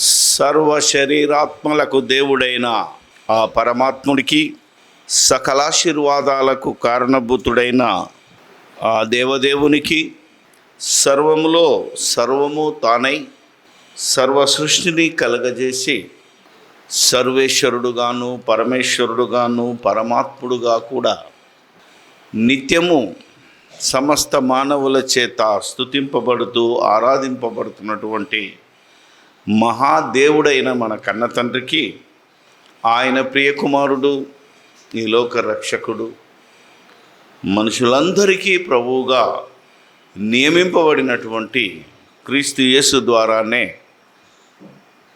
సర్వ శరీరాత్మలకు దేవుడైన ఆ పరమాత్ముడికి, సకలాశీర్వాదాలకు కారణభూతుడైన ఆ దేవదేవునికి, సర్వములో సర్వము తానై సర్వ సృష్టిని కలగజేసి సర్వేశ్వరుడుగాను పరమేశ్వరుడుగాను పరమాత్ముడుగా కూడా నిత్యము సమస్త మానవుల చేత స్తుతింపబడుతూ ఆరాధింపబడుతున్నటువంటి మహాదేవుడైన మన కన్న తండ్రికి, ఆయన ప్రియకుమారుడు, ఈ లోక రక్షకుడు, మనుషులందరికీ ప్రభువుగా నియమింపబడినటువంటి క్రీస్తు యేసు ద్వారానే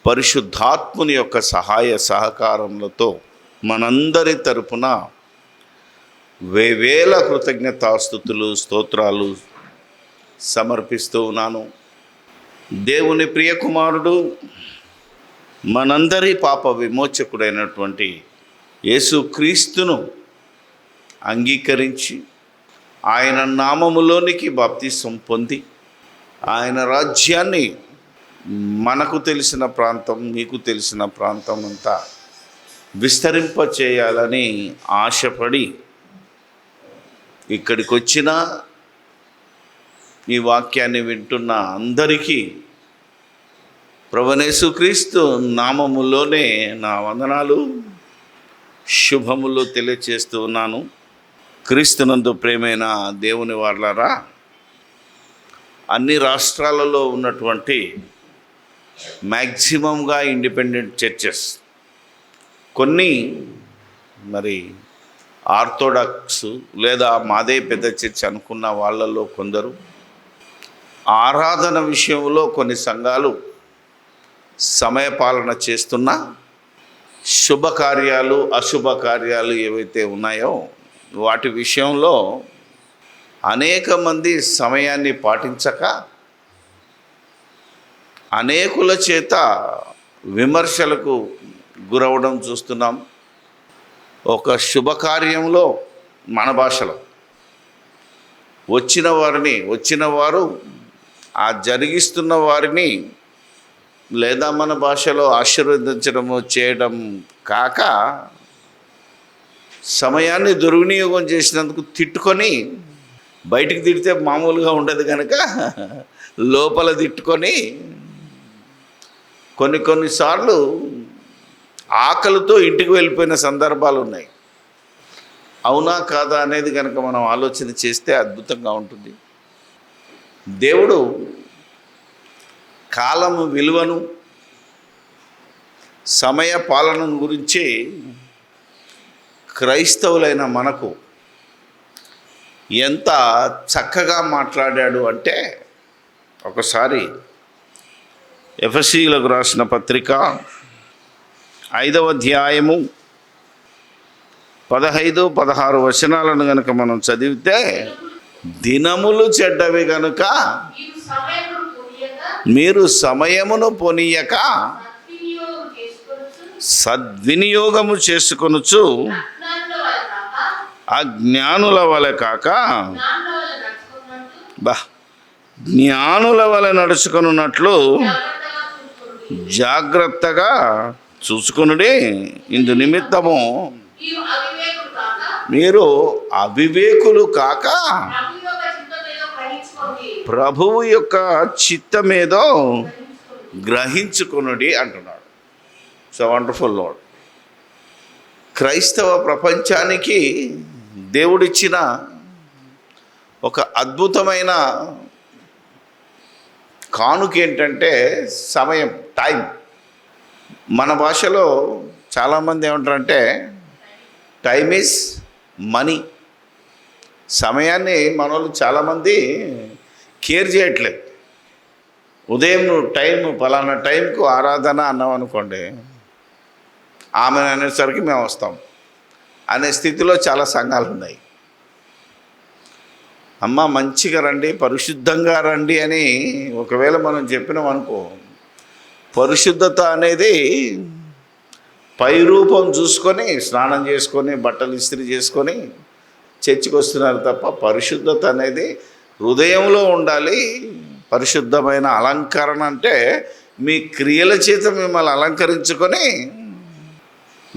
పరిశుద్ధాత్ముని యొక్క సహాయ సహకారములతో మనందరి తరపున వేవేల కృతజ్ఞతాస్తుతులు స్తోత్రాలు సమర్పిస్తూ ఉన్నాను. దేవుని ప్రియకుమారుడు, మనందరి పాప విమోచకుడైనటువంటి యేసుక్రీస్తును అంగీకరించి ఆయన నామములోనికి బాప్తిసం పొంది ఆయన రాజ్యాన్ని మనకు తెలిసిన ప్రాంతం, మీకు తెలిసిన ప్రాంతం అంతా విస్తరింపచేయాలని ఆశపడి ఇక్కడికి వచ్చిన ఈ వాక్యాన్ని వింటున్న అందరికీ ప్రభువైన యేసుక్రీస్తు నామములోనే నా వందనాలు, శుభములు తెలియచేస్తూ ఉన్నాను. క్రీస్తునందు ప్రేమైన దేవుని వారలారా, అన్ని రాష్ట్రాలలో ఉన్నటువంటి మ్యాక్సిమంగా ఇండిపెండెంట్ చర్చెస్, కొన్ని మరి ఆర్థోడాక్స్ లేదా మాదే పెద్ద చర్చ్ అనుకున్న వాళ్ళలో కొందరు, ఆరాధన విషయంలో కొన్ని సంఘాలు సమయపాలన చేస్తున్న శుభకార్యాలు అశుభకార్యాలు ఏవైతే ఉన్నాయో వాటి విషయంలో అనేక మంది సమయాన్ని పాటించక అనేకుల చేత విమర్శలకు గురవడం చూస్తున్నాం. ఒక శుభకార్యంలో మన భాషలో వచ్చిన వారు ఆ జరిగిస్తున్న వారిని లేదా మన భాషలో ఆశీర్వదించడము చేయడం కాక సమయాన్ని దుర్వినియోగం చేసినందుకు తిట్టుకొని, బయటికి తిడితే మామూలుగా ఉండదు కనుక లోపల తిట్టుకొని కొన్నిసార్లు ఆకలితో ఇంటికి వెళ్ళిపోయిన సందర్భాలు ఉన్నాయి. అవునా కాదా అనేది కనుక మనం ఆలోచన చేస్తే అద్భుతంగా ఉంటుంది. దేవుడు కాలము విలువను, సమయ పాలనను గురించి క్రైస్తవులైన మనకు ఎంత చక్కగా మాట్లాడాడు అంటే, ఒకసారి ఎఫెసీయులకు రాసిన పత్రిక 5వ అధ్యాయము 15-16 వచనాలను కనుక మనం చదివితే, దినములు చెడ్డవి కనుక మీరు సమయమును పొనియక సద్వినియోగము చేసుకొనుచు అజ్ఞానుల వలె కాక జ్ఞానుల వలె నడుచుకొనున్నట్లు జాగ్రత్తగా చూసుకొనుడి. ఇందు నిమిత్తము మీరు అవివేకులు కాక ప్రభువు యొక్క చిత్తమేదో గ్రహించుకొనుడి అంటున్నాడు. So wonderful lord. క్రైస్తవ ప్రపంచానికి దేవుడిచ్చిన ఒక అద్భుతమైన కానుక ఏంటంటే సమయం, టైం. మన భాషలో చాలామంది ఏమంటారంటే టైమ్ ఈజ్ మనీ. సమయాన్ని మన వాళ్ళు చాలామంది కేర్ చేయట్లేదు. ఉదయం నువ్వు పలానా టైంకు ఆరాధన అన్నాం అనుకోండి, ఆమె అనేసరికి మేము వస్తాం అనే స్థితిలో చాలా సంఘాలు ఉన్నాయి. అమ్మ మంచిగా రండి, పరిశుద్ధంగా రండి అని ఒకవేళ మనం చెప్పినాం అనుకో, పరిశుద్ధత అనేది పై రూపం చూసుకొని స్నానం చేసుకొని బట్టలు ఇస్త్రీ చేసుకొని చర్చికి వస్తున్నారు తప్ప, పరిశుద్ధత అనేది హృదయంలో ఉండాలి. పరిశుద్ధమైన అలంకరణ అంటే మీ క్రియల చేత మిమ్మల్ని అలంకరించుకొని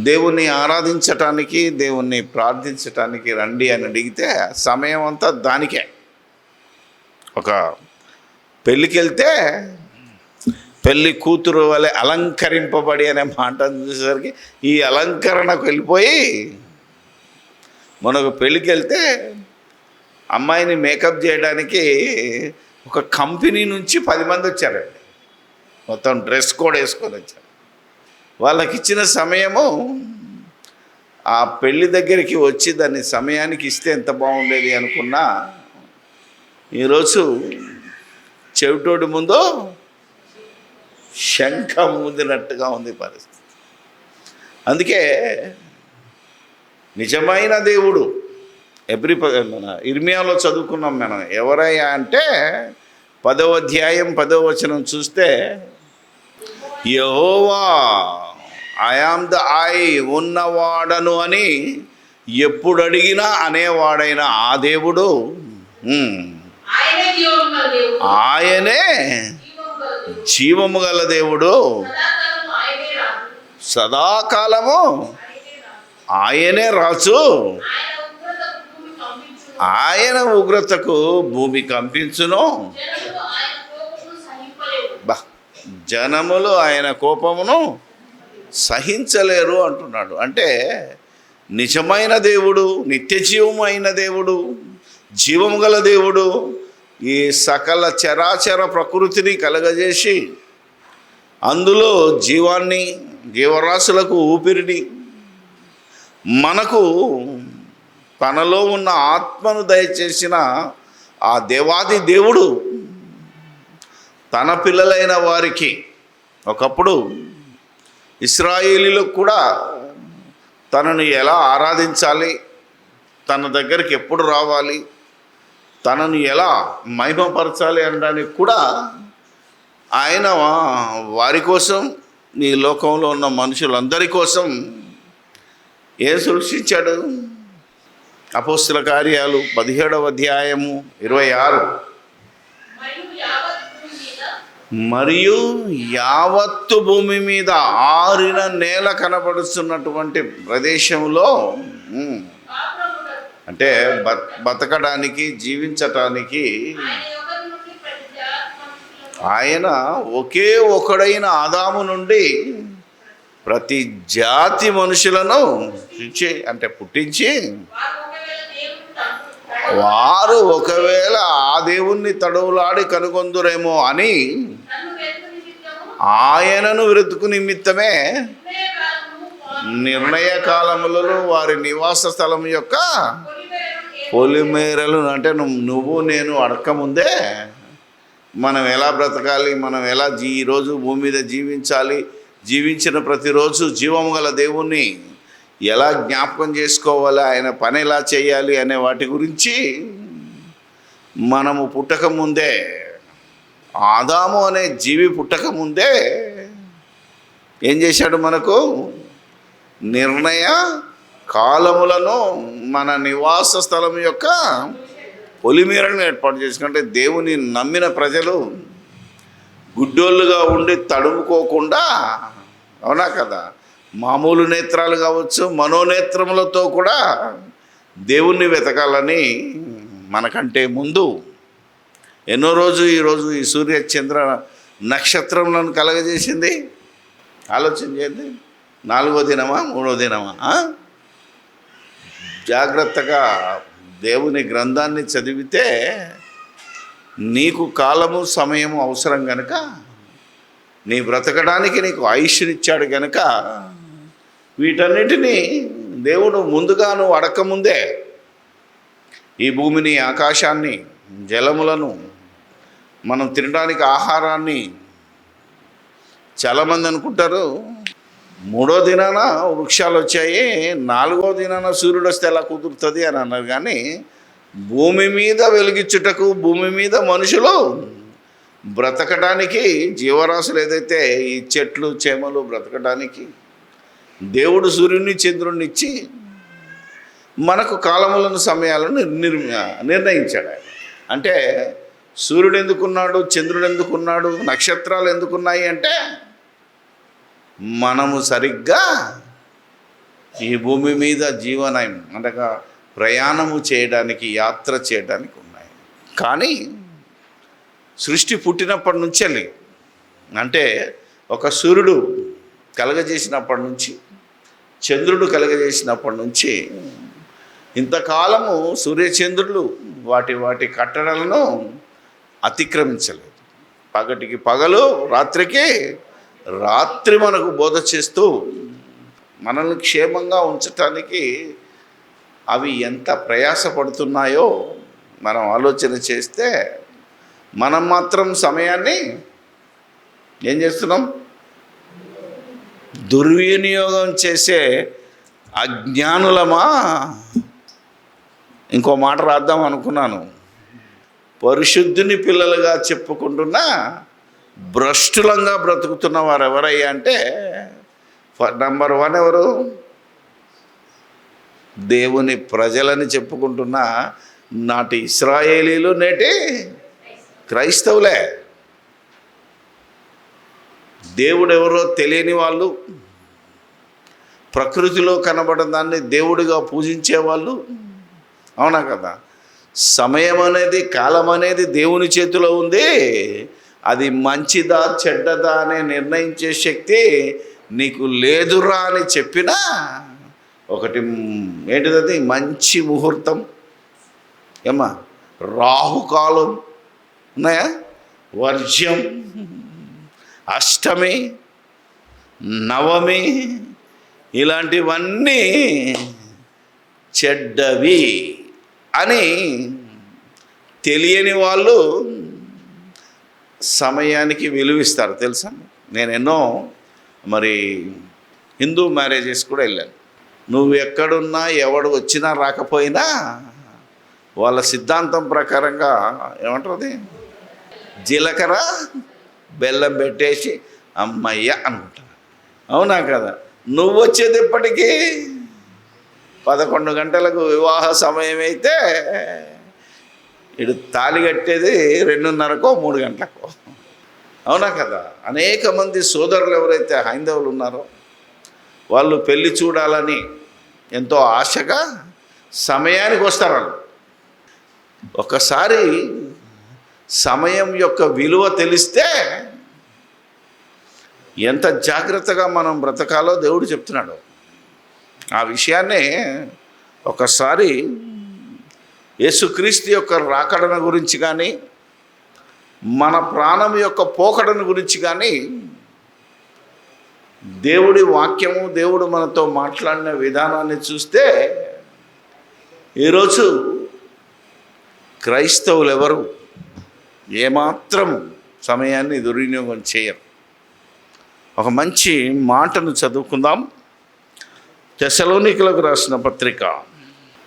దేవుణ్ణి ఆరాధించటానికి, దేవుణ్ణి ప్రార్థించటానికి రండి అని అడిగితే సమయం అంతా దానికే. ఒక పెళ్ళికి వెళ్తే పెళ్ళి కూతురు వలె అలంకరింపబడి అనే మాట చూసేసరికి ఈ అలంకరణకు వెళ్ళిపోయి, మనకు పెళ్ళికి వెళ్తే అమ్మాయిని మేకప్ చేయడానికి ఒక కంపెనీ నుంచి 10 మంది వచ్చారండి. మొత్తం డ్రెస్ కోడ్ వేసుకొని వచ్చారు. వాళ్ళకి ఇచ్చిన సమయము ఆ పెళ్ళి దగ్గరికి వచ్చి దాన్ని సమయానికి ఇస్తే ఎంత బాగుండేది అనుకున్నా, ఈరోజు చెవిటోడి ముందు శంఖం ఊదినట్టుగా ఉంది పరిస్థితి. అందుకే నిజమైన దేవుడు మన ఇర్మియాలో చదువుకున్నాం మనం. ఎవరయ్యా అంటే 10వ అధ్యాయం 10వ వచనం చూస్తే, యెహోవా ఐ యామ్ ద ఐ, ఉన్నవాడను అని ఎప్పుడు అడిగినా అనేవాడైన ఆ దేవుడు, ఆయనే జీవము గల దేవుడు, సదాకాలము ఆయనే రాజు, ఆయన ఉగ్రతకు భూమి కంపించును, జనములు ఆయన కోపమును సహించలేరు అంటున్నాడు. అంటే నిజమైన దేవుడు, నిత్యజీవమైన దేవుడు, జీవము గల దేవుడు ఈ సకల చరాచర ప్రకృతిని కలగజేసి అందులో జీవాన్ని, జీవరాశులకు ఊపిరిని, మనకు తనలో ఉన్న ఆత్మను దయచేసిన ఆ దేవాది దేవుడు తన పిల్లలైన వారికి, ఒకప్పుడు ఇశ్రాయేలీలకు కూడా తనను ఎలా ఆరాధించాలి, తన దగ్గరికి ఎప్పుడు రావాలి, తనను ఎలా మహిమపరచాలి అనడానికి కూడా ఆయన వారి కోసం, ఈ లోకంలో ఉన్న మనుషులందరి కోసం ఏం సృష్టించాడు? అపోస్తుల కార్యాలు 17వ అధ్యాయము 26, మరియు యావత్తు భూమి మీద ఆరిన నేల కనబడుతున్నటువంటి ప్రదేశంలో, అంటే బతకడానికి, జీవించటానికి ఆయన ఒకే ఒకడైన ఆదాము నుండి ప్రతి జాతి మనుషులను పుట్టించి, వారు ఒకవేళ ఆ దేవుణ్ణి తడవులాడి కనుగొందురేమో అని ఆయనను వెతుకు నిమిత్తమే నిర్ణయ కాలములలో వారి నివాస స్థలం యొక్క పొలిమేరలు, అంటే నువ్వు నేను అడక్కముందే మనం ఎలా బ్రతకాలి, మనం ఎలా ఈరోజు భూమి మీద జీవించాలి, జీవించిన ప్రతిరోజు జీవము గల దేవుణ్ణి ఎలా జ్ఞాపకం చేసుకోవాలి, ఆయన పని ఎలా చేయాలి అనే వాటి గురించి మనము పుట్టకముందే, ఆదాము అనే జీవి పుట్టకముందే ఏం చేశాడు? మనకు నిర్ణయ కాలములను మన నివాస స్థలం యొక్క పొలిమేరలను ఏర్పాటు చేసుకుంటే, దేవుని నమ్మిన ప్రజలు గుడ్డోళ్ళుగా ఉండి తడుముకోకుండా, అవునా కదా, మామూలు నేత్రాలు కావచ్చు, మనోనేత్రములతో కూడా దేవుణ్ణి వెతకాలని మనకంటే ముందు ఎన్నో రోజు ఈరోజు ఈ సూర్య చంద్ర నక్షత్రములను కలగజేసింది. ఆలోచన చేయండి. 4వ దినమా 3వ దినమా? జాగ్రత్తగా దేవుని గ్రంథాన్ని చదివితే నీకు కాలము, సమయము అవసరం గనుక, నీ బ్రతకడానికి నీకు ఆయుష్నిచ్చాడు గనుక, వీటన్నిటినీ దేవుడు ముందుగా నువ్వు అడక్కముందే ఈ భూమిని, ఆకాశాన్ని, జలములను, మనం తినడానికి ఆహారాన్ని, చాలామంది అనుకుంటారు 3వ దినాన వృక్షాలు వచ్చాయి, 4వ దినాన సూర్యుడు వస్తే ఎలా కుదురుతుంది అని అన్నారు. కానీ భూమి మీద వెలిగించుటకు, భూమి మీద మనుషులు బ్రతకడానికి, జీవరాశులు ఏదైతే ఈ చెట్లు చేమలు బ్రతకడానికి దేవుడు సూర్యుని చంద్రుడిని ఇచ్చి మనకు కాలములను, సమయాలను నిర్ణయించాడు ఆయన. అంటే సూర్యుడు ఎందుకున్నాడు, చంద్రుడు ఎందుకున్నాడు, నక్షత్రాలు ఎందుకున్నాయి అంటే మనము సరిగ్గా ఈ భూమి మీద జీవనం అనగా ప్రయాణము చేయడానికి, యాత్ర చేయడానికి ఉన్నాయి. కానీ సృష్టి పుట్టినప్పటి నుంచెల్లి అంటే ఒక సూర్యుడు కలగజేసినప్పటి నుంచి, చంద్రుడు కలగజేసినప్పటి నుంచి ఇంతకాలము సూర్యచంద్రులు వాటి వాటి కట్టడలను అతిక్రమించలేదు. పగటికి పగలు, రాత్రికి రాత్రి మనకు బోధ చేస్తూ మనల్ని క్షేమంగా ఉంచటానికి అవి ఎంత ప్రయాసపడుతున్నాయో మనం ఆలోచన చేస్తే మనం మాత్రం సమయాన్ని ఏం చేస్తున్నాం? దుర్వినియోగం చేసే అజ్ఞానులమా? ఇంకో మాట రాద్దాం అనుకున్నాను. పరిశుద్ధుని పిల్లలుగా చెప్పుకుంటున్న భ్రష్టులంగా బ్రతుకుతున్న వారు ఎవరయ్యా అంటే నంబర్ 1 ఎవరు? దేవుని ప్రజలని చెప్పుకుంటున్న నాటి ఇశ్రాయేలీలు, నేటి క్రైస్తవులే. దేవుడు ఎవరో తెలియని వాళ్ళు, ప్రకృతిలో కనబడిన దాన్ని దేవుడిగా పూజించేవాళ్ళు. అవునా కదా? సమయం అనేది, కాలం అనేది దేవుని చేతిలో ఉంది. అది మంచిదా చెడ్డదా అనే నిర్ణయించే శక్తి నీకు లేదురా అని చెప్పినా ఒకటి ఏంటిది? మంచి ముహూర్తం, ఏమా రాహుకాలం ఉన్నాయా, వర్జ్యం, అష్టమి, నవమి, ఇలాంటివన్నీ చెడ్డవి అని తెలియని వాళ్ళు సమయానికి విలువిస్తారు. తెలుసా? నేను ఎన్నో హిందూ మ్యారేజెస్ కూడా వెళ్ళాను. నువ్వు ఎక్కడున్నా, ఎవడు వచ్చినా రాకపోయినా వాళ్ళ సిద్ధాంతం ప్రకారంగా ఏమంటుంది, జీలకర్ర బెల్లం పెట్టేసి అమ్మయ్య అనుకుంటాను. అవునా కదా? నువ్వు వచ్చేది ఎప్పటికీ 11 గంటలకు వివాహ సమయం అయితే ఇటు తాళి కట్టేది 2:30కో 3 గంటలకో. అవునా కదా? అనేక మంది సోదరులు ఎవరైతే హైందవులు ఉన్నారో వాళ్ళు పెళ్ళి చూడాలని ఎంతో ఆశగా సమయానికి వస్తారు. వాళ్ళు ఒకసారి సమయం యొక్క విలువ తెలిస్తే ఎంత జాగ్రత్తగా మనం బ్రతకాలో దేవుడు చెప్తున్నాడు. ఆ విషయాన్ని ఒకసారి యేసుక్రీస్తు యొక్క రాకడను గురించి కానీ, మన ప్రాణం యొక్క పోకడను గురించి కానీ దేవుడి వాక్యము, దేవుడు మనతో మాట్లాడిన విధానాన్ని చూస్తే ఈరోజు క్రైస్తవులు ఎవరు ఏమాత్రం సమయాన్ని దుర్వినియోగం చేయరు. ఒక మంచి మాటను చదువుకుందాం. తెస్సలోనికలకు రాసిన పత్రిక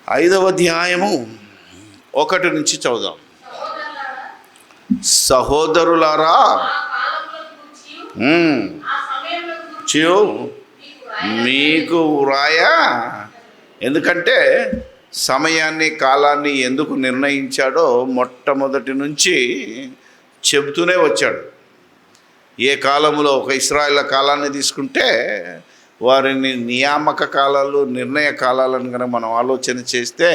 5వ అధ్యాయము 1 నుంచి చదువుదాం. సహోదరులారా, మీకు వ్రాయా. ఎందుకంటే సమయాన్ని, కాలాన్ని ఎందుకు నిర్ణయించాడో మొట్టమొదటి నుంచి చెబుతూనే వచ్చాడు. ఏ కాలంలో ఒక ఇశ్రాయేలు కాలాన్ని తీసుకుంటే వారిని నియామక కాలాలు, నిర్ణయ కాలాలను కనుక మనం ఆలోచన చేస్తే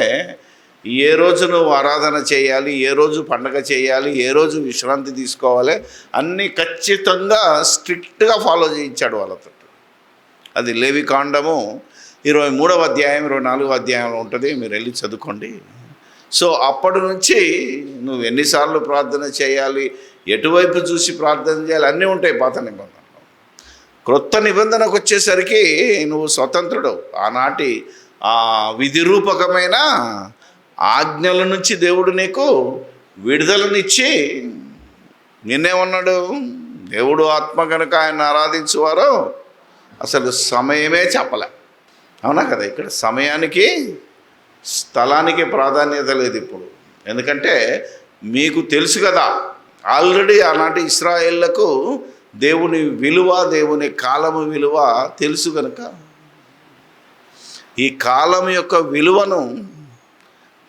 ఏ రోజు నువ్వు ఆరాధన చేయాలి, ఏ రోజు పండగ చేయాలి, ఏ రోజు విశ్రాంతి తీసుకోవాలి, అన్నీ ఖచ్చితంగా స్ట్రిక్ట్గా ఫాలో చేయించాడు వాళ్ళతో. అది లేవికాండము 23వ అధ్యాయం 24వ అధ్యాయంలో ఉంటుంది. మీరు వెళ్ళి చదువుకోండి. సో అప్పటి నుంచి నువ్వు ఎన్నిసార్లు ప్రార్థన చేయాలి, ఎటువైపు చూసి ప్రార్థన చేయాలి, అన్నీ ఉంటాయి పాత నిబంధనలు. క్రొత్త నిబంధనకు వచ్చేసరికి నువ్వు స్వతంత్రుడు. ఆనాటి ఆ విధిరూపకమైన ఆజ్ఞల నుంచి దేవుడు నీకు విడుదలనిచ్చి నిన్నేమన్నాడు? దేవుడు ఆత్మ కనుక ఆయన ఆరాధించువారో అసలు సమయమే చెప్పలే. అవునా కదా? ఇక్కడ సమయానికి, స్థలానికి ప్రాధాన్యత లేదు ఇప్పుడు. ఎందుకంటే మీకు తెలుసు కదా, ఆల్రెడీ ఆనాటి ఇశ్రాయేళ్లకు దేవుని విలువ, దేవుని కాలము విలువ తెలుసు కనుక ఈ కాలం యొక్క విలువను,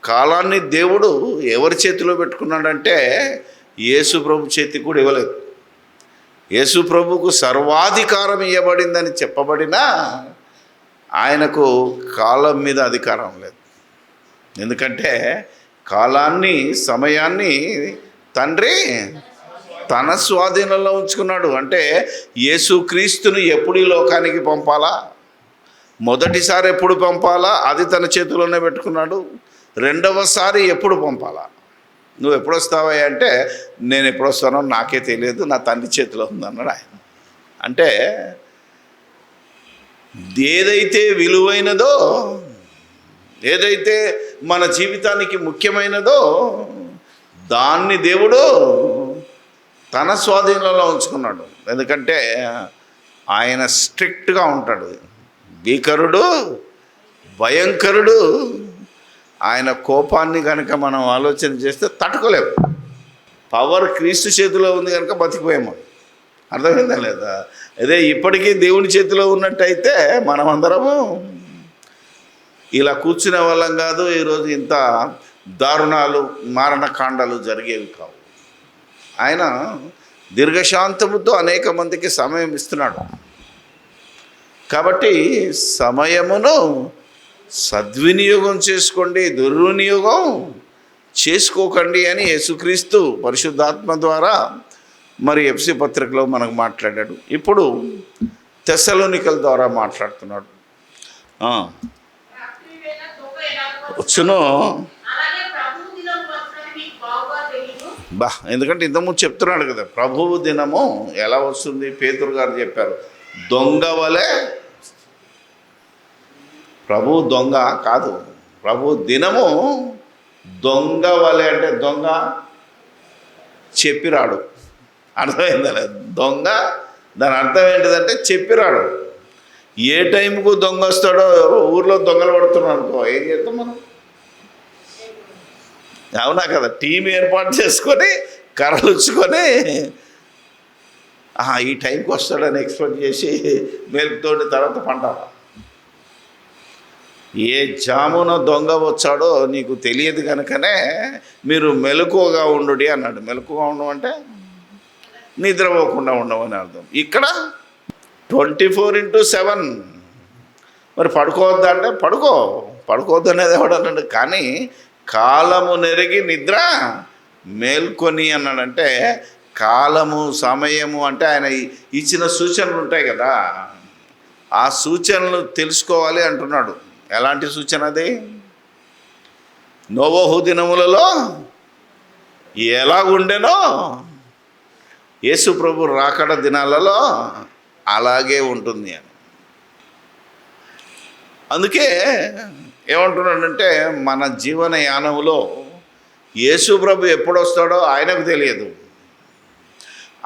కాలాన్ని దేవుడు ఎవరి చేతిలో పెట్టుకున్నాడంటే యేసు ప్రభు చేతికి కూడా ఇవ్వలేదు. యేసు ప్రభుకు సర్వాధికారం ఇవ్వబడిందని చెప్పబడినా ఆయనకు కాలం మీద అధికారం లేదు. ఎందుకంటే కాలాన్ని, సమయాన్ని తండ్రి తన స్వాధీనంలో ఉంచుకున్నాడు. అంటే యేసుక్రీస్తును ఎప్పుడు ఈ లోకానికి పంపాలా, మొదటిసారి ఎప్పుడు పంపాలా అది తన చేతిలోనే పెట్టుకున్నాడు. రెండవసారి ఎప్పుడు పంపాలా, నువ్వు ఎప్పుడు వస్తావా అంటే నేను ఎప్పుడు వస్తానో నాకే తెలియదు, నా తండ్రి చేతిలో ఉందన్నాడు ఆయన. అంటే ఏదైతే విలువైనదో, ఏదైతే మన జీవితానికి ముఖ్యమైనదో దాన్ని దేవుడు తన స్వాధీనంలో ఉంచుకున్నాడు. ఎందుకంటే ఆయన స్ట్రిక్ట్గా ఉంటాడు, భీకరుడు, భయంకరుడు. ఆయన కోపాన్ని కనుక మనం ఆలోచన చేస్తే తట్టుకోలేము. పవర్ క్రీస్తు చేతిలో ఉంది కనుక బతికిపోయాము. అర్థమైందా లేదా? అదే ఇప్పటికీ దేవుని చేతిలో ఉన్నట్టయితే మనమందరము ఇలా కూర్చునే వాళ్ళం కాదు, ఈరోజు ఇంత దారుణాలు, మారణకాండాలు జరిగేవి కావు. ఆయన దీర్ఘశాంతముతో అనేక మందికి సమయం ఇస్తున్నాడు. కాబట్టి సమయమును సద్వినియోగం చేసుకోండి, దుర్వినియోగం చేసుకోకండి అని యేసుక్రీస్తు పరిశుద్ధాత్మ ద్వారా మరి ఎఫ్సీ పత్రికలో మనకు మాట్లాడాడు. ఇప్పుడు తెస్సలోనికల ద్వారా మాట్లాడుతున్నాడు. వచ్చును ఎందుకంటే ఇంతకుముందు చెప్తున్నాడు కదా, ప్రభువు దినము ఎలా వస్తుంది. పేతురు గారు చెప్పారు, దొంగ వలె. ప్రభు దొంగ కాదు, ప్రభు దినము దొంగ వలె. అంటే దొంగ చెప్పిరాడు. అర్థమైందా? దొంగ దాని అర్థం ఏంటిదంటే చెప్పిరాడు. ఏ టైంకు దొంగ వస్తాడో, ఊర్లో దొంగలు పడుతున్నాడు అనుకో, ఏం చేస్తాం మనం? అవునా కదా? టీం ఏర్పాటు చేసుకొని కర్రలుచ్చుకొని ఈ టైంకి వస్తాడని ఎక్స్పెక్ట్ చేసి మెలుపుతోటి తర్వాత పంటావా? ఏ జామున దొంగ వచ్చాడో నీకు తెలియదు కనుకనే మీరు మెలకువగా ఉండు అన్నాడు. మెలకువగా ఉండడం అంటే నిద్రపోకుండా ఉండమని అర్థం. ఇక్కడ 24/7. మరి పడుకోవద్దా అంటే పడుకోవద్దు అనేది ఎవడన్నాడు? కానీ కాలము నెరిగి నిద్ర మేల్కొని అన్నాడంటే కాలము, సమయము అంటే ఆయన ఇచ్చిన సూచనలు ఉంటాయి కదా, ఆ సూచనలు తెలుసుకోవాలి అంటున్నాడు. ఎలాంటి సూచన అది? నోవహు దినములలో ఎలాగుండెనో యేసు ప్రభు రాకడ దినాలలో అలాగే ఉంటుంది అని. అందుకే ఏమంటున్నాడంటే మన జీవన యానములో యేసు ప్రభు ఎప్పుడు వస్తాడో ఆయనకు తెలియదు,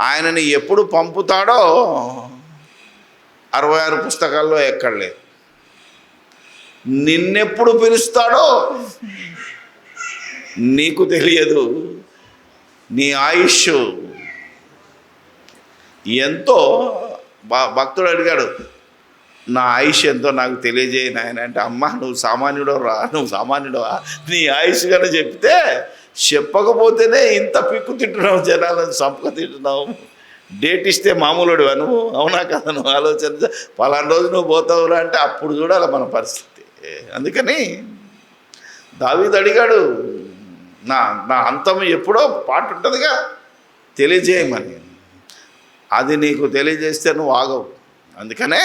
ఆయనని ఎప్పుడు పంపుతాడో 66 పుస్తకాల్లో ఎక్కడ లేదు. నిన్నెప్పుడు పిలుస్తాడో నీకు తెలియదు. నీ ఆయుష్ ఎంతో భక్తుడు అడిగాడు, నా ఆయుష్ ఎంతో నాకు తెలియజేయి నాయన అంటే, అమ్మ నువ్వు సామాన్యుడవా? నీ ఆయుష్ కానీ చెప్తే, చెప్పకపోతేనే ఇంత పిక్కు తింటున్నావు, జనాలను సంపక తింటున్నావు. డేట్ ఇస్తే మామూలుడివా నువ్వు? అవునా కదా? నువ్వు ఆలోచన పలానా రోజు నువ్వు పోతావురా అంటే అప్పుడు చూడాలి మన పరిస్థితి. అందుకని దావీదు అడిగాడు, నా అంతం ఎప్పుడో పాట ఉంటుందిగా, తెలియజేయమని. అది నీకు తెలియజేస్తే నువ్వు ఆగవు. అందుకనే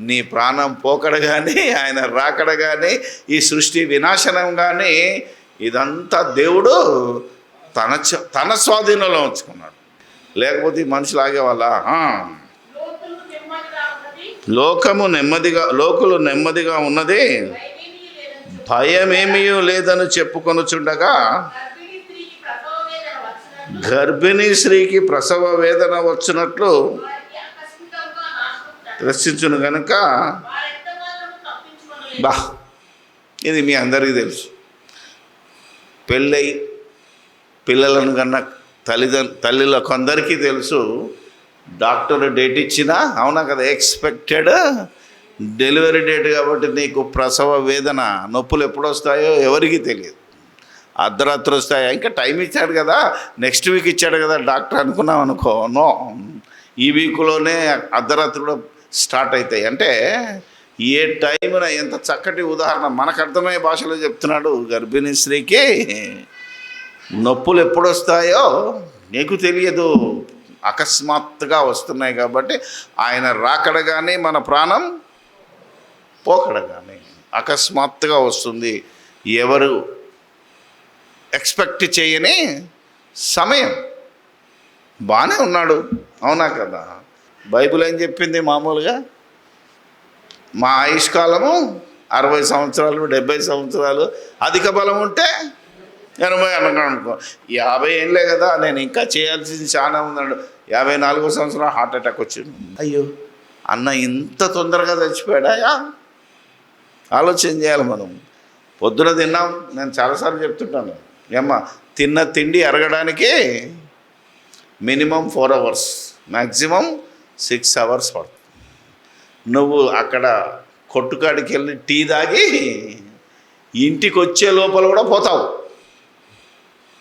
నీ ప్రాణం పోకడ కానీ, ఆయన రాకడ కానీ, ఈ సృష్టి వినాశనం కానీ ఇదంతా దేవుడు తన స్వాధీనంలో ఉంచుకున్నాడు. లేకపోతే ఈ మనుషులు ఆగేవాళ్ళ? లోకులు నెమ్మదిగా ఉన్నది, భయమేమీ లేదని చెప్పుకొనుచుండగా గర్భిణీ స్త్రీకి ప్రసవ వేదన వచ్చినట్లు రక్షించును కనుక ఇది మీ అందరికీ తెలుసు. పెళ్ళై పిల్లలను కన్నా తల్లులకు అందరికీ తెలుసు. డాక్టర్ డేట్ ఇచ్చినా, అవునా కదా, ఎక్స్పెక్టెడ్ డెలివరీ డేట్ కాబట్టి నీకు ప్రసవ వేదన, నొప్పులు ఎప్పుడు వస్తాయో ఎవరికీ తెలియదు. అర్ధరాత్రి వస్తాయా, ఇంకా టైం ఇచ్చాడు కదా, నెక్స్ట్ వీక్ ఇచ్చాడు కదా డాక్టర్ అనుకున్నాం అనుకో. నో, ఈ వీక్లోనే అర్ధరాత్రి కూడా స్టార్ట్ అవుతాయి. అంటే ఏ టైమున, ఎంత చక్కటి ఉదాహరణ మనకు అర్థమయ్యే భాషలో చెప్తున్నాడు. గర్భిణీ స్త్రీకి నొప్పులు ఎప్పుడు వస్తాయో నీకు తెలియదు, అకస్మాత్తుగా వస్తున్నాయి. కాబట్టి ఆయన రాకడగానే మన ప్రాణం పోకడగానే అకస్మాత్తుగా వస్తుంది. ఎవరు ఎక్స్పెక్ట్ చేయని సమయం. బాగానే ఉన్నాడు, అవునా కదా? బైబిల్ ఏం చెప్పింది? మామూలుగా మా ఆయుష్కాలము 60 సంవత్సరాలు, 70 సంవత్సరాలు, అధిక బలం ఉంటే 80 అనుకో. 50 ఏళ్ళే కదా, నేను ఇంకా చేయాల్సింది చాలా ఉందండు. 54వ సంవత్సరం హార్ట్ అటాక్ వచ్చింది. అయ్యో అన్న ఇంత తొందరగా చచ్చిపోయాడా? ఆలోచన చేయాలి మనం. పొద్దున తిన్నాం, నేను చాలాసార్లు చెప్తుంటాను, తిన్న తిండి అరగడానికి మినిమం 4 hours, మ్యాక్సిమం 6 hours పడుతుంది. నువ్వు అక్కడ కొట్టుకాడికి వెళ్ళి టీ తాగి ఇంటికి వచ్చే లోపల కూడా పోతావు,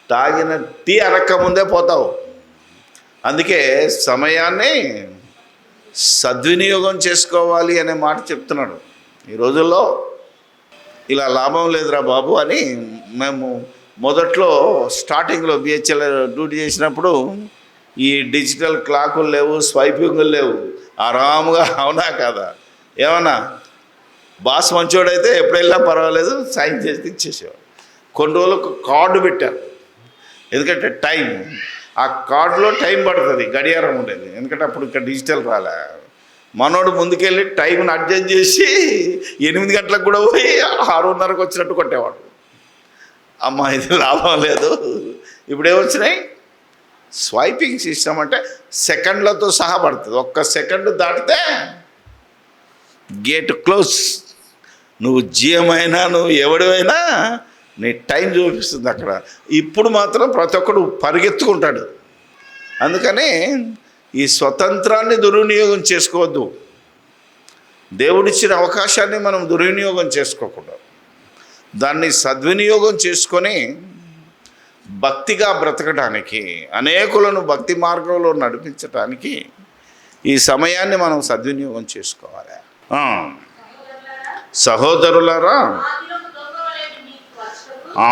తాగిన టీ అరక్క ముందే పోతావు. అందుకే సమయాన్ని సద్వినియోగం చేసుకోవాలి అనే మాట చెప్తున్నాడు. ఈ రోజుల్లో ఇలా లాభం లేదురా బాబు అని మేము మొదట్లో స్టార్టింగ్లో బిహెచ్ఎల్ డ్యూటీ చేసినప్పుడు ఈ డిజిటల్ క్లాకులు లేవు, స్వైపింగులు లేవు, ఆరాముగా, అవునా కదా? ఏమన్నా బాస్ మంచోడైతే ఎప్పుడెళ్ళినా పర్వాలేదు, సైన్ చేసి ఇచ్చేసేవాడు. కొన్ని రోజులకు కార్డు పెట్టారు, ఎందుకంటే టైం, ఆ కార్డులో టైం పడుతుంది, గడియారం ఉండేది. ఎందుకంటే అప్పుడు ఇక్కడ డిజిటల్ రాలే. మనోడు ముందుకెళ్ళి టైంని అడ్జస్ట్ చేసి 8 గంటలకు కూడా పోయి 6:30కు వచ్చినట్టు కొట్టేవాడు. అమ్మ ఇది లాభం లేదు. ఇప్పుడు ఏమొచ్చినాయి? స్వైపింగ్ సిస్టమ్, అంటే సెకండ్లతో సహా పడుతుంది. 1 సెకండ్ దాటితే గేట్ క్లోజ్. నువ్వు జిఎమైనా, నువ్వు ఎవడివైనా నీ టైం చూపిస్తుంది అక్కడ. ఇప్పుడు మాత్రం ప్రతి ఒక్కడు పరిగెత్తుకుంటాడు. అందుకని ఈ స్వతంత్రాన్ని దుర్వినియోగం చేసుకోవద్దు. దేవుడిచ్చిన అవకాశాన్ని మనం దుర్వినియోగం చేసుకోకూడదు. దాన్ని సద్వినియోగం చేసుకొని భక్తిగా బ్రతకడానికి, అనేకులను భక్తి మార్గంలో నడిపించడానికి ఈ సమయాన్ని మనం సద్వినియోగం చేసుకోవాలి. సహోదరులారా,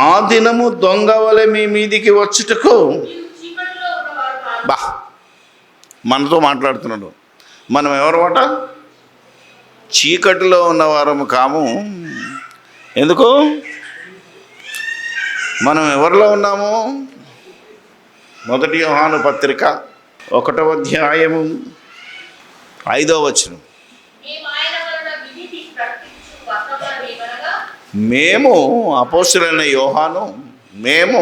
ఆ దినము దొంగ వలె మీ మీదికి వచ్చుటకు. బా, మనతో మాట్లాడుతున్నాడు. మనం ఎవరమాట? చీకటిలో ఉన్నవారము కాము. ఎందుకు? మనం ఎవరిలో ఉన్నాము? 1 యోహాను పత్రిక 1వ అధ్యాయము 5వ వచనం. మేము, అపోస్తలుడైన యోహాను, మేము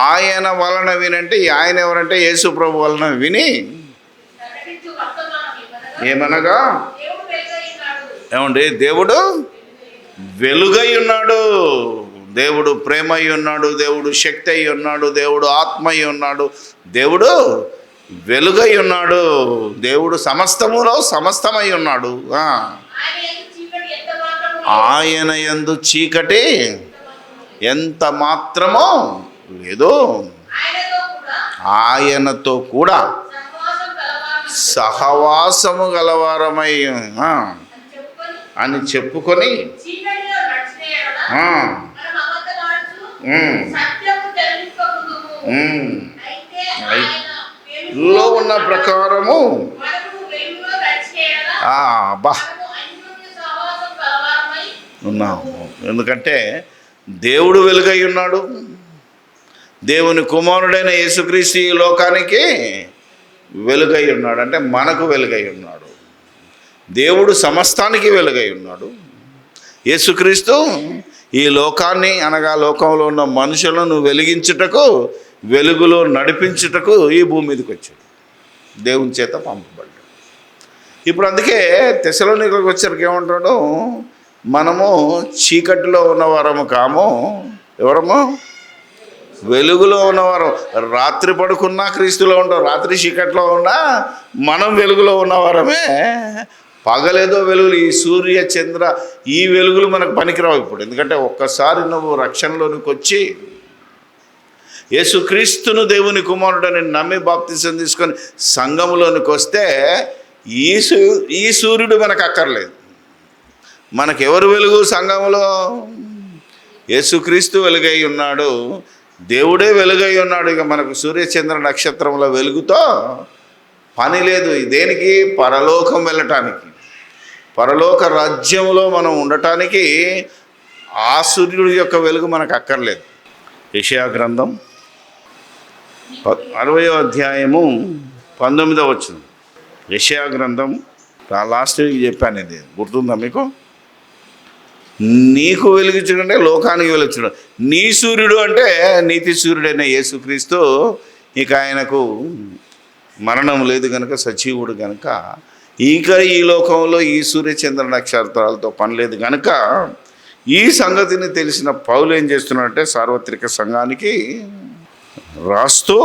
ఆయన వలన వినంటే, ఆయన ఎవరంటే యేసు ప్రభు వలన విని, ఏమనగా, ఏమండి, దేవుడు వెలుగై ఉన్నాడు, దేవుడు ప్రేమ అయి ఉన్నాడు, దేవుడు శక్తి అయి ఉన్నాడు, దేవుడు ఆత్మ అయి ఉన్నాడు, దేవుడు వెలుగై ఉన్నాడు, దేవుడు సమస్తములో సమస్తమై ఉన్నాడు. ఆయన యందు చీకటి ఎంత మాత్రమో లేదు, ఆయనతో కూడా సహవాసము గలవారమై అని చెప్పుకొని లో ఉన్న ప్రకారము బా ఉన్నాము. ఎందుకంటే దేవుడు వెలుగై ఉన్నాడు, దేవుని కుమారుడైన యేసుక్రీస్తు ఈ లోకానికి వెలుగై ఉన్నాడు. అంటే మనకు వెలుగై ఉన్నాడు. దేవుడు సమస్తానికి వెలుగై ఉన్నాడు. యేసుక్రీస్తు ఈ లోకాన్ని, అనగా లోకంలో ఉన్న మనుషులను వెలిగించుటకు, వెలుగులో నడిపించుటకు ఈ భూమి మీదకి వచ్చాడు, దేవుని చేత పంపబడ్డాడు. ఇప్పుడు అందుకే తెస్సలోనికలకు వచ్చరికి ఏమంటాడు? మనము చీకటిలో ఉన్నవారము కాము, ఎవరము? వెలుగులో ఉన్నవారు. రాత్రి పడుకున్నా క్రీస్తులో ఉంటాం, రాత్రి చీకట్లో ఉన్నా మనం వెలుగులో ఉన్నవారమే. పగలేదో వెలుగులు, ఈ సూర్య చంద్ర ఈ వెలుగులు మనకు పనికిరావు ఇప్పుడు. ఎందుకంటే ఒక్కసారి నువ్వు రక్షణలోనికి వచ్చి యేసుక్రీస్తును దేవుని కుమారుడని నమ్మి బాప్తిసం తీసుకొని సంఘములోనికి వస్తే ఈ సూర్యుడు మనకు అక్కర్లేదు. మనకెవరు వెలుగు సంఘములో? యేసుక్రీస్తు వెలుగై ఉన్నాడు, దేవుడే వెలుగై ఉన్నాడు. ఇక మనకు సూర్యచంద్ర నక్షత్రముల వెలుగుతో పని లేదు. దేనికి? పరలోకం వెళ్ళటానికి, పరలోక రాజ్యంలో మనం ఉండటానికి ఆ సూర్యుడి యొక్క వెలుగు మనకు అక్కర్లేదు. యెషయా గ్రంథం 60వ అధ్యాయము 19వ వచనం. యెషయా గ్రంథం లాస్ట్ వీక్ చెప్పాను, ఇది గుర్తుందా మీకు? నీకు వెలుగుచుడు అంటే లోకానికి వెలుగుచుడు. నీ సూర్యుడు అంటే నీతి సూర్యుడైన యేసుక్రీస్తు. ఇక ఆయనకు మరణం లేదు కనుక సజీవుడు కనుక ఇక ఈ లోకంలో ఈ సూర్యచంద్ర నక్షత్రాలతో పని లేదు కనుక ఈ సంగతిని తెలిసిన పౌలు ఏం చేస్తున్నాడంటే సార్వత్రిక సంఘానికి రాస్తూ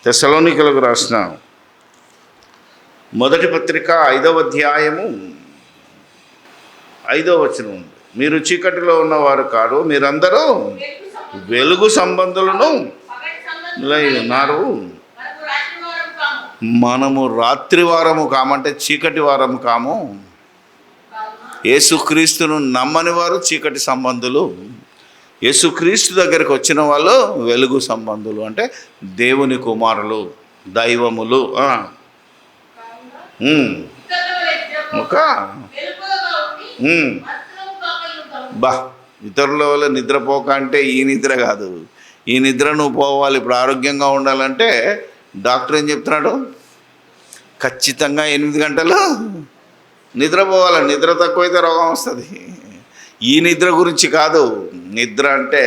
తెస్సలోనికలకు రాసిన మొదటి పత్రిక 5వ అధ్యాయము 5వ వచనం, మీరు చీకటిలో ఉన్నవారు కాదు, మీరందరూ వెలుగు సంబంధులను ఉన్నారు. మనము రాత్రి వారము కామంటే చీకటి వారము కాము. యేసుక్రీస్తును నమ్మని వారు చీకటి సంబంధులు, యేసుక్రీస్తు దగ్గరికి వచ్చిన వాళ్ళు వెలుగు సంబంధులు, అంటే దేవుని కుమారులు, దైవములు. ఒక ఇతరుల వల్ల నిద్రపోక అంటే ఈ నిద్ర కాదు, ఈ నిద్ర నువ్వు పోవాలి. ఇప్పుడు ఆరోగ్యంగా ఉండాలంటే డాక్టర్ ఏం చెప్తున్నాడు? ఖచ్చితంగా 8 గంటలు నిద్రపోవాలి. నిద్ర తక్కువైతే రోగం వస్తుంది. ఈ నిద్ర గురించి కాదు. నిద్ర అంటే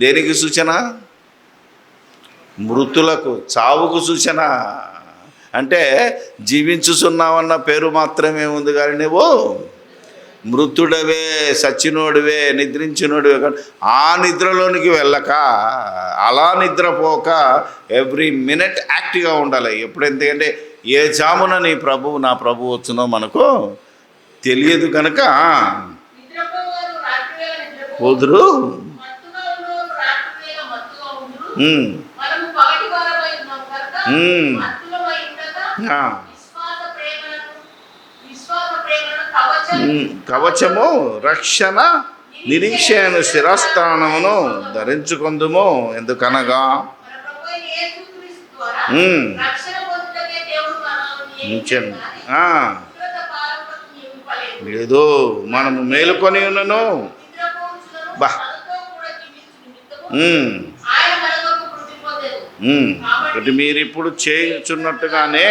దేనికి సూచన? మృతులకు, చావుకు సూచన. అంటే జీవించుచున్నావన్న పేరు మాత్రమే ఉంది, కానీ నువ్వు మృతుడవే, సచ్చినోడివే, నిద్రించినోడివే. కానీ ఆ నిద్రలోనికి వెళ్ళక, అలా నిద్రపోక ఎవ్రీ మినిట్ యాక్టివ్గా ఉండాలి. ఎప్పుడు ఎందుకంటే ఏ జామున నా ప్రభు వచ్చునో మనకు తెలియదు కనుక కుదురు. కవచము రక్షణ నిరీక్షణ శిరస్థానమును ధరించుకుందుము. ఎందుకనగా లేదు, మనము మేలుకొని ఉన్నను. కాబట్టి మీరు ఇప్పుడు చేయుచున్నట్టుగానే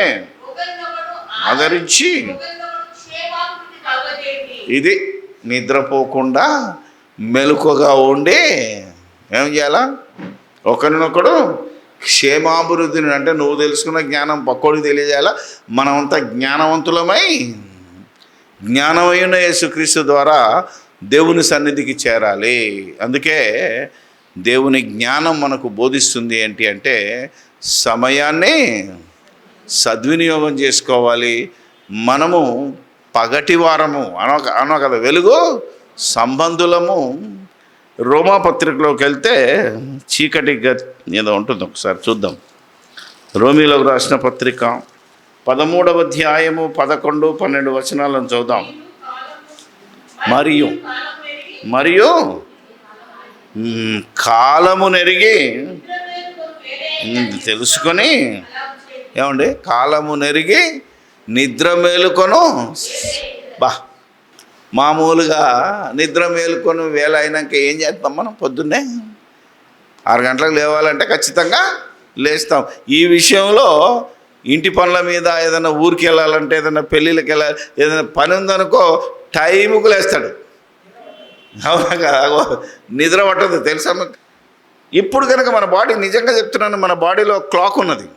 ఆదరించి ఇది నిద్రపోకుండా మెలకుగా ఉండి ఏం చేయాలా? ఒకరినొకడు క్షేమాభివృద్ధిని, అంటే నువ్వు తెలుసుకున్న జ్ఞానం పక్కోడికి తెలియజేయాలా. మనమంతా జ్ఞానవంతులమై జ్ఞానమైన యేసుక్రీస్తు ద్వారా దేవుని సన్నిధికి చేరాలి. అందుకే దేవుని జ్ఞానం మనకు బోధిస్తుంది ఏంటి అంటే సమయాన్ని సద్వినియోగం చేసుకోవాలి. మనము పగటి వారము అనో కదా, వెలుగు సంబంధులము. రోమాపత్రికలోకి వెళ్తే చీకటి ఏదో ఉంటుంది, ఒకసారి చూద్దాం. రోమీలోకి రాసిన పత్రిక 13వ అధ్యాయము 11, 12 వచనాలను చూద్దాం. మరియు కాలమునెరిగి తెలుసుకొని, ఏమండి, కాలమునెరిగి నిద్ర మేలుకొను. మామూలుగా నిద్ర మేలుకొని వేళ అయినాక ఏం చేస్తాం మనం? పొద్దున్నే 6 గంటలకు లేవాలంటే ఖచ్చితంగా లేస్తాం. ఈ విషయంలో ఇంటి పనుల మీద ఏదైనా ఊరికి వెళ్ళాలంటే, ఏదైనా పెళ్ళిళ్ళకి వెళ్ళాలి, ఏదైనా పని ఉందనుకో టైముకు లేస్తాడు. అవునా? నిద్ర పట్టదు, తెలుసా? ఇప్పుడు కనుక మన బాడీ, నిజంగా చెప్తున్నాను, మన బాడీలో క్లాక్ ఉన్నది.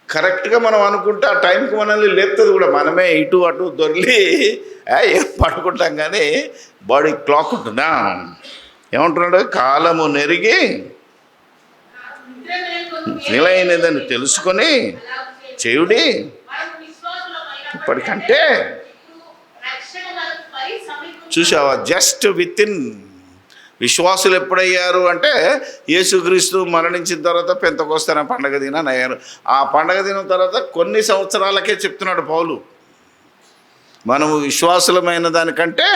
కరెక్ట్గా మనం అనుకుంటే ఆ టైంకి మనల్ని లేపుతుంది కూడా. మనమే ఇటు అటు దొరికి ఏం పడుకుంటాం, కానీ బాడీ క్లాక్ ఉంటుందా? ఏమంటున్నాడు? కాలము నెరిగి నిలైనదని తెలుసుకొని చేయుడి. ఇప్పటికంటే చూసావా, జస్ట్ విత్ ఇన్ విశ్వాసులు ఎప్పుడయ్యారు అంటే యేసుక్రీస్తు మరణించిన తర్వాత పెంతెకొస్తే అనే పండగ దినాన్ని అయ్యారు. ఆ పండగ దినం తర్వాత కొన్ని సంవత్సరాలకే చెప్తున్నాడు పౌలు, మనము విశ్వాసులమైన దానికంటే.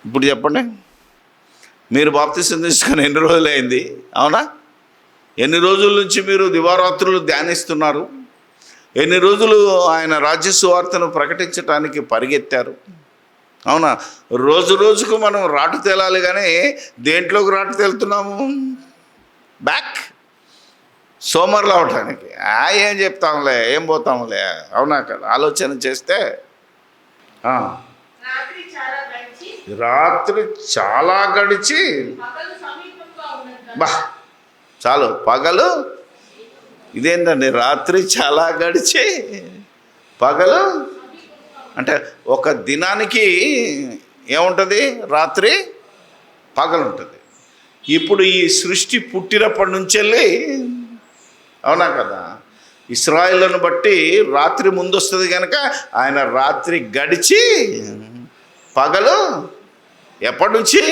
ఇప్పుడు చెప్పండి, మీరు బాప్తిసం తీసుకొని ఎన్ని రోజులైంది? అవునా? ఎన్ని రోజుల నుంచి మీరు దివారాత్రులు ధ్యానిస్తున్నారు? ఎన్ని రోజులు ఆయన రాజ్య సువార్తను ప్రకటించడానికి పరిగెత్తారు? అవునా? రోజు రోజుకు మనం రాటు తేలాలి, కానీ దేంట్లోకి రాటు తేలుతున్నాము? బ్యాక్ సోమరులు అవటానికి. ఏం చెప్తాంలే, ఏం పోతాంలే. అవునా కదా? ఆలోచన చేస్తే రాత్రి చాలా గడిచి బా చాలు పగలు. ఇదేంటండి, రాత్రి చాలా గడిచి పగలు అంటే ఒక దినానికి ఏముంటుంది? రాత్రి పగలు ఉంటుంది. ఇప్పుడు ఈ సృష్టి పుట్టినప్పటి నుంచి వెళ్ళి, అవునా కదా, ఇశ్రాయేలును బట్టి రాత్రి ముందు వస్తుంది కనుక ఆయన రాత్రి గడిచి పగలు ఎప్పటి నుంచి?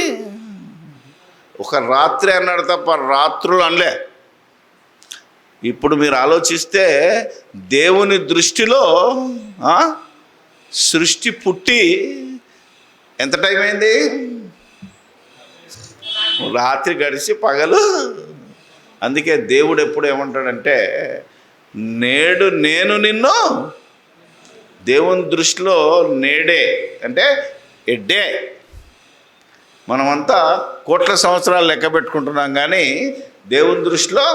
ఒక రాత్రి అన్నాడు తప్ప రాత్రులు అనలే. ఇప్పుడు మీరు ఆలోచిస్తే దేవుని దృష్టిలో సృష్టి పుట్టి ఎంత టైం అయింది? రాత్రి గడిచి పగలు. అందుకే దేవుడు ఎప్పుడు ఏమంటాడంటే, నేడు నేను నిన్ను, దేవుని దృష్టిలో నేడే అంటే ఎడ్డే. మనమంతా కోట్ల సంవత్సరాలు లెక్క పెట్టుకుంటున్నాం, కానీ దేవుని దృష్టిలో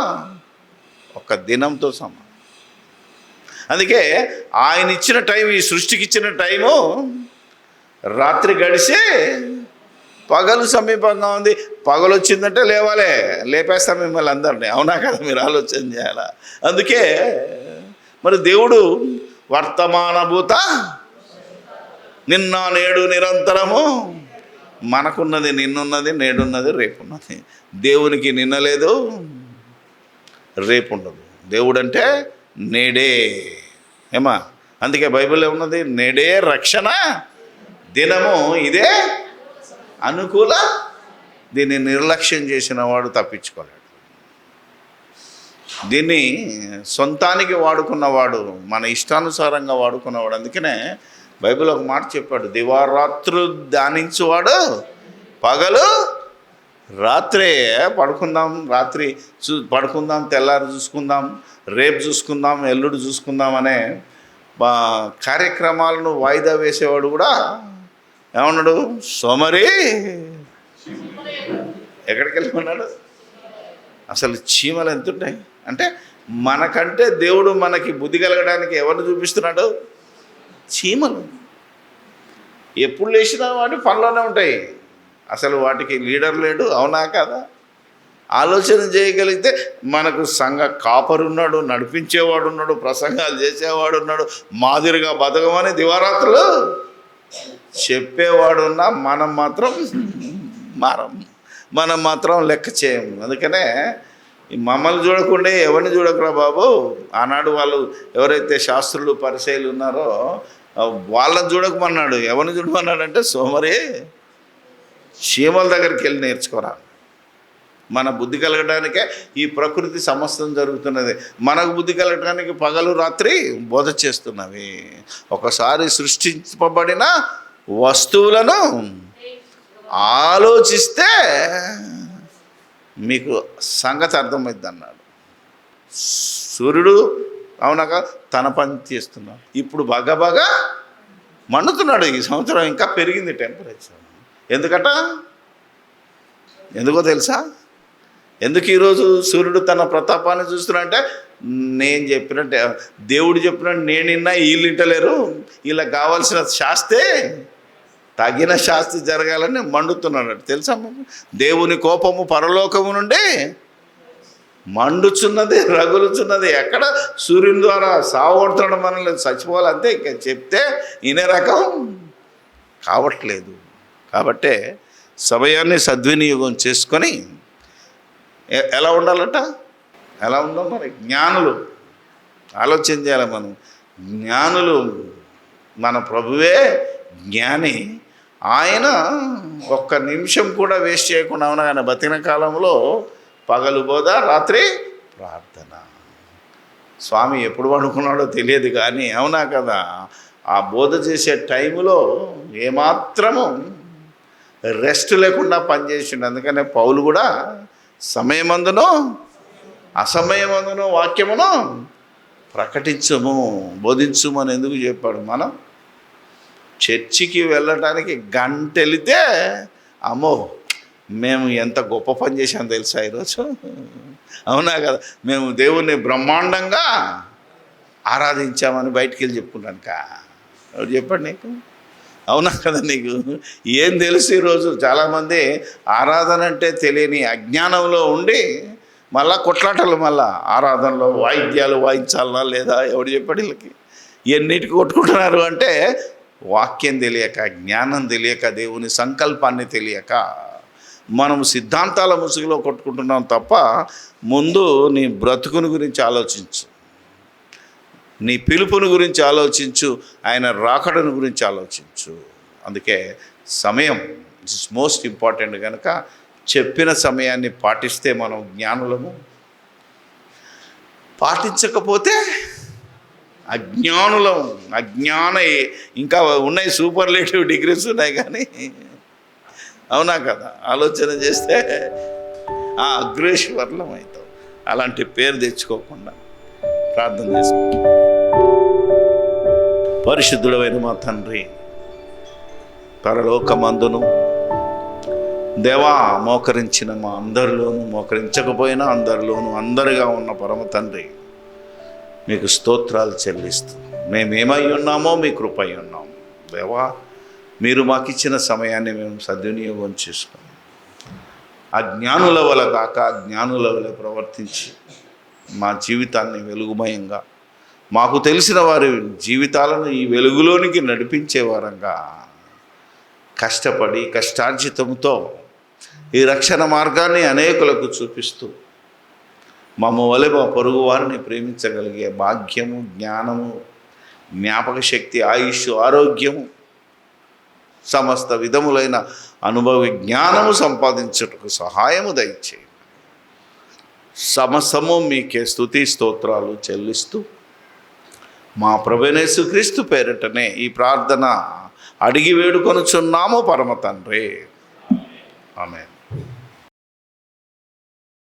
ఒక దినంతో సమానం. అందుకే ఆయన ఇచ్చిన టైం, ఈ సృష్టికి ఇచ్చిన టైము రాత్రి గడిచి పగలు సమీపంగా ఉంది. పగలు వచ్చిందంటే లేవాలే, లేపేస్తాం మిమ్మల్ని అందరినీ. అవునా కదా? మీరు ఆలోచన చేయాలా? అందుకే మరి దేవుడు వర్తమానభూత నిన్న నేడు నిరంతరము. మనకున్నది నిన్నున్నది, నేడున్నది, రేపున్నది. దేవునికి నిన్న లేదు, రేపు ఉండదు. దేవుడు అంటే నేడే. ఏమా? అందుకే బైబిల్లో ఉన్నది, నేడే రక్షణ దినము, ఇదే అనుకూల. దీన్ని నిర్లక్ష్యం చేసిన వాడు తప్పించుకోలేడు. దీన్ని సొంతానికి వాడుకున్నవాడు, మన ఇష్టానుసారంగా వాడుకున్నవాడు. అందుకనే బైబిల్ ఒక మాట చెప్పాడు, దివారాత్రులు ధ్యానించువాడు పగలు రాత్రే. పడుకుందాం, రాత్రి పడుకుందాం, తెల్లారి చూసుకుందాం, రేపు చూసుకుందాం, ఎల్లుడు చూసుకుందాం అనే కార్యక్రమాలను వాయిదా వేసేవాడు కూడా ఏమన్నాడు? సోమరి. ఎక్కడికి వెళ్ళిపోన్నాడు? అసలు చీమలు ఎంత ఉంటాయి అంటే, మనకంటే దేవుడు మనకి బుద్ధి కలగడానికి ఎవరిని చూపిస్తున్నాడు? చీమలు. ఎప్పుడు లేచినా వాటి పనిలోనే ఉంటాయి. అసలు వాటికి లీడర్ లేడు. అవునా కదా? ఆలోచన చేయగలిగితే మనకు సంఘ కాపరున్నాడు, నడిపించేవాడు ఉన్నాడు, ప్రసంగాలు చేసేవాడు ఉన్నాడు, మాదిరిగా బతకమని దివారాత్రులు చెప్పేవాడున్నా మనం మాత్రం మనం మాత్రం లెక్క చేయము. అందుకనే మమ్మల్ని చూడకుండా ఎవరిని చూడకురా బాబు. ఆనాడు వాళ్ళు ఎవరైతే శాస్త్రులు పరిచయాలు ఉన్నారో వాళ్ళని చూడకమన్నాడు. ఎవరిని చూడమన్నాడంటే, సోమరి చీమల దగ్గరికి వెళ్ళి నేర్చుకోరా. మన బుద్ధి కలగడానికే ఈ ప్రకృతి సమస్తం జరుగుతున్నది. మనకు బుద్ధి కలగడానికి పగలు రాత్రి బోధ చేస్తున్నవి. ఒకసారి సృష్టింపబడిన వస్తువులను ఆలోచిస్తే మీకు సంగతి అర్థమైంది అన్నాడు. సూర్యుడు అవునాక తన పని చేస్తున్నాడు. ఇప్పుడు బాగా మండుతున్నాడు. ఈ సంవత్సరం ఇంకా పెరిగింది టెంపరేచర్. ఎందుకో తెలుసా? ఎందుకు ఈరోజు సూర్యుడు తన ప్రతాపాన్ని చూస్తున్నాడంటే, నేను చెప్పినట్టే, దేవుడు చెప్పినట్టు నేనిన్నా వీళ్ళు ఇంటలేరు, వీళ్ళకి కావాల్సిన శాస్తే తగిన శాస్తి జరగాలని మండుతున్నాడు. తెలుసా మీకు? దేవుని కోపము పరలోకము నుండి మండుచున్నది, రగులుచున్నది. ఎక్కడ? సూర్యుని ద్వారా సావగొడుతున్నాడు మనల్ని. చచ్చిపోవాలంతే. ఇంకా చెప్తే ఇనే రకం కావట్లేదు. కాబట్టే సమయాన్ని సద్వినియోగం చేసుకొని ఎలా ఉండాలట? ఎలా ఉందో మరి జ్ఞానులు ఆలోచన చేయాలి. మనం జ్ఞానులు, మన ప్రభువే జ్ఞాని, ఆయన ఒక్క నిమిషం కూడా వేస్ట్ చేయకుండా అవునా ఆయన బతికిన కాలంలో పగలు బోధ రాత్రి ప్రార్థన. స్వామి ఎప్పుడు పడుకున్నాడో తెలియదు కానీ అవునా కదా, ఆ బోధ చేసే టైంలో ఏమాత్రము రెస్ట్ లేకుండా పనిచేసిండు. అందుకనే పౌలు కూడా సమయమందును అసమయమందును వాక్యమును ప్రకటించము, బోధించము అని ఎందుకు చెప్పాడు? మనం చర్చికి వెళ్ళటానికి గంట వెళితే అమ్మో మేము ఎంత గొప్ప పని చేశాం తెలుసా ఈరోజు, అవునా కదా, మేము దేవుణ్ణి బ్రహ్మాండంగా ఆరాధించామని బయటికి వెళ్ళి చెప్పుకున్నానుక. ఎవరు చెప్పాడు నీకు? అవునా కదా, నీకు ఏం తెలుసు? ఈరోజు చాలామంది ఆరాధన అంటే తెలియని అజ్ఞానంలో ఉండి మళ్ళా కొట్లాటలు, మళ్ళా ఆరాధనలో వాయిద్యాలు వాయించాలనా లేదా? ఎవడు చెప్పాడు వీళ్ళకి? ఎన్నిటికి కొట్టుకుంటున్నారు అంటే వాక్యం తెలియక, జ్ఞానం తెలియక, దేవుని సంకల్పాన్ని తెలియక మనం సిద్ధాంతాల ముసుగులో కొట్టుకుంటున్నాం తప్ప ముందు నీ బ్రతుకుని గురించి ఆలోచించు, నీ పిలుపుని గురించి ఆలోచించు, ఆయన రాకడను గురించి ఆలోచించు. అందుకే సమయం ఇస్ మోస్ట్ ఇంపార్టెంట్. కనుక చెప్పిన సమయాన్ని పాటిస్తే మనం జ్ఞానులము, పాటించకపోతే అజ్ఞానులం. ఇంకా ఉన్నాయి, సూపర్లేటివ్ డిగ్రీస్ ఉన్నాయి కానీ అవునా కదా, ఆలోచన చేస్తే ఆ అగ్రేశ్వర్లం అవుతాం. అలాంటి పేరు తెచ్చుకోకుండా ప్రార్థన చేసుకో. పరిశుద్ధుడైన మా తండ్రి, పరలోకమందును దేవా, మోకరించిన మా అందరిలోనూ, మోకరించకపోయినా అందరిలోనూ అందరిగా ఉన్న పరమ తండ్రి, మీకు స్తోత్రాలు చెల్లిస్తూ మేమేమై ఉన్నామో మీ కృప అయి ఉన్నాము దేవా. మీరు మాకు ఇచ్చిన సమయాన్ని మేము సద్వినియోగం చేసుకుని అజ్ఞానుల వల్ల కాక జ్ఞానుల వల్ల ప్రవర్తించి మా జీవితాన్ని వెలుగుమయంగా, మాకు తెలిసిన వారి జీవితాలను ఈ వెలుగులోనికి నడిపించే వారంగా కష్టపడి కష్టార్జితంతో ఈ రక్షణ మార్గాన్ని అనేకులకు చూపిస్తూ మమ్మ వలె మా పొరుగు వారిని ప్రేమించగలిగే భాగ్యము, జ్ఞానము, జ్ఞాపక శక్తి, ఆయుష్, ఆరోగ్యము, సమస్త విధములైన అనుభవ జ్ఞానము సంపాదించుటకు సహాయము దయచేయండి. సమస్తము మీకే స్తుతి స్తోత్రాలు చెల్లిస్తూ మా ప్రభువైన యేసుక్రీస్తు పేరిటనే ఈ ప్రార్థన అడిగి వేడుకొనుచున్నాము పరమ తండ్రి. ఆమేన్.